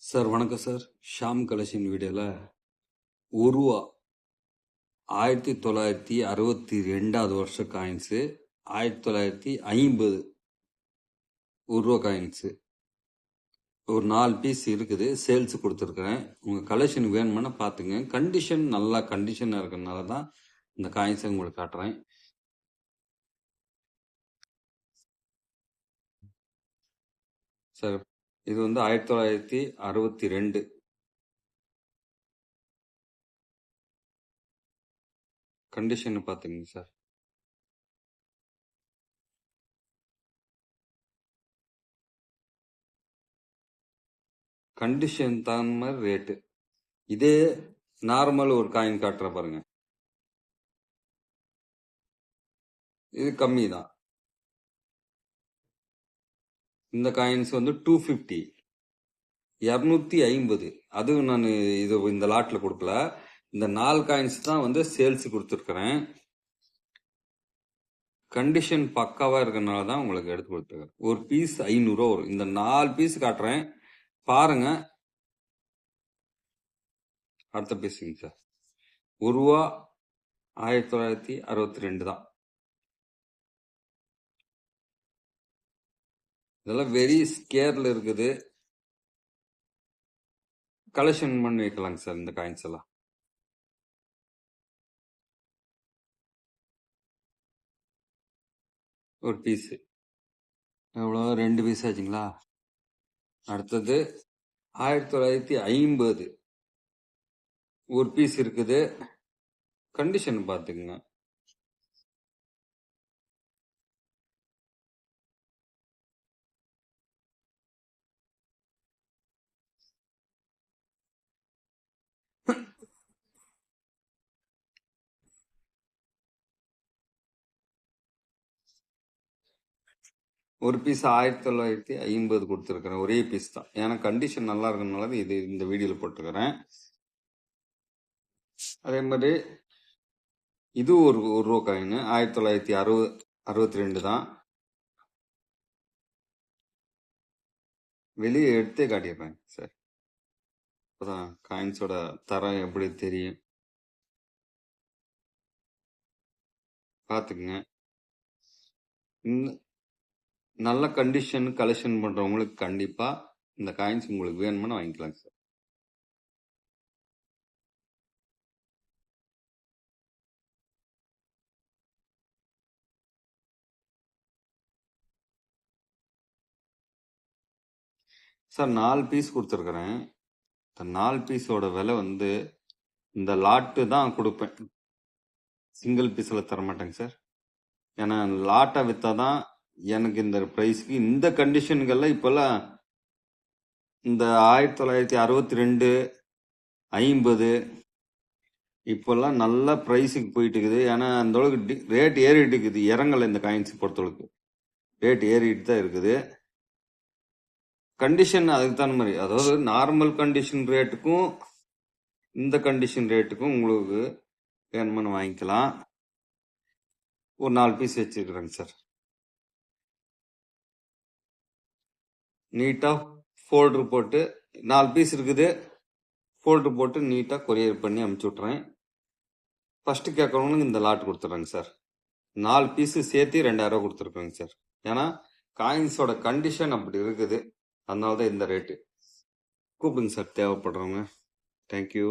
Sir வணக்கம் sir. Sham collection வீடியோவில் உருவா 1962 வருஷ காயின்ஸு, 1950 உருவா காயின்ஸு ஒரு 4 பீஸ் இருக்குது. சேல்ஸ் கொடுத்துருக்குறேன். உங்கள் கலெக்ஷன் வேணுமானா பார்த்துங்க. கண்டிஷன் நல்லா கண்டிஷனாக இருக்கிறதுனால தான் இந்த காயின்ஸை உங்களுக்கு காட்டுறேன். சார் இது வந்து 1962 கண்டிஷன் பார்த்துங்க சார். கண்டிஷன் தகுந்த மாதிரி ரேட்டு. இதே நார்மல் ஒரு காயின் காட்டுற பாருங்க, இது கம்மி தான். இந்த காயின்ஸ் வந்து 250 250. அதுவும் நான் இது இந்த லாட்டில் கொடுக்கல. இந்த 4 காயின்ஸ் தான் வந்து சேல்ஸ் கொடுத்துருக்குறேன். கண்டிஷன் பக்காவாக இருக்கிறனால தான் உங்களுக்கு எடுத்து கொடுத்துருக்கேன். ஒரு பீஸ் 500 வரும். இந்த 4 பீஸ் காட்டுறேன் பாருங்க. அடுத்த பீஸுங்க சார். உருவா 1962 தான். இதெல்லாம் வெரி ஸ்கேர்ல இருக்குது. கலெக்ஷன் பண்ணி வைக்கலாங்க சார் இந்த காயின்ஸ் எல்லாம். ஒரு பீஸு எவ்வளோ? 2 பீஸ் ஆச்சுங்களா? அடுத்தது 1950 ஒரு பீஸ் இருக்குது. கண்டிஷன் பார்த்துக்குங்க. ஒரு பீஸ் 1950 கொடுத்துருக்குறேன். ஒரே பீஸ் தான். ஏன்னா கண்டிஷன் நல்லா இருக்கனால இது இந்த வீடியோவில் போட்டுக்கிறேன். அதே மாதிரி இது ஒரு ரூபா காயின் 1962 தான். வெளியே எடுத்தே காட்டிடுறேன் சார். அப்போதான் காயின்ஸோட தரம் எப்படி தெரியும். பார்த்துக்குங்க. நல்ல கண்டிஷன் கலெக்ஷன் பண்ணுறவங்களுக்கு கண்டிப்பாக இந்த காயின்ஸ் உங்களுக்கு வேணும்னு வாங்கிக்கலாம் சார். சார் 4 பீஸ் கொடுத்துருக்குறேன். இந்த 4 பீஸோட விலை வந்து இந்த லாட்டு தான் கொடுப்பேன். சிங்கிள் பீஸில் தரமாட்டேங்க சார். ஏன்னா லாட்டை விற்றா தான் எனக்கு இந்த ப்ரைஸ்க்கு இந்த கண்டிஷனுக்கெல்லாம் இப்போல்லாம் இந்த 1962 50 இப்போல்லாம் நல்ல ப்ரைஸுக்கு போயிட்டு இருக்குது. ஏன்னா அந்த அளவுக்கு ரேட் ஏறிட்டு இருக்குது. இறங்கலை இந்த காயின்ஸ் பொறுத்தளவுக்கு. ரேட் ஏறிட்டு தான் இருக்குது. கண்டிஷன் அதுக்கு தகுந்த மாதிரி, அதாவது நார்மல் கண்டிஷன் ரேட்டுக்கும் இந்த கண்டிஷன் ரேட்டுக்கும் உங்களுக்கு வேணுமானு வாங்கிக்கலாம். ஒரு 4 பீஸ் வச்சுருக்குறேங்க சார். நீட்டாக ஃபோல்டர் போட்டு 4 பீஸ் இருக்குது. ஃபோல்டர் போட்டு நீட்டாக கொரியர் பண்ணி அமுச்சு விட்றேன். ஃபஸ்ட்டு கேட்குறவங்களுக்கு இந்த லாட் கொடுத்துட்றேங்க சார். 4 பீஸு சேர்த்து 2000 கொடுத்துருக்குறேங்க சார். ஏன்னா காயின்ஸோட கண்டிஷன் அப்படி இருக்குது. அதனால தான் இந்த ரேட்டு. கூப்பிடுங்க சார் தேவைப்படுறவங்க. தேங்க்யூ.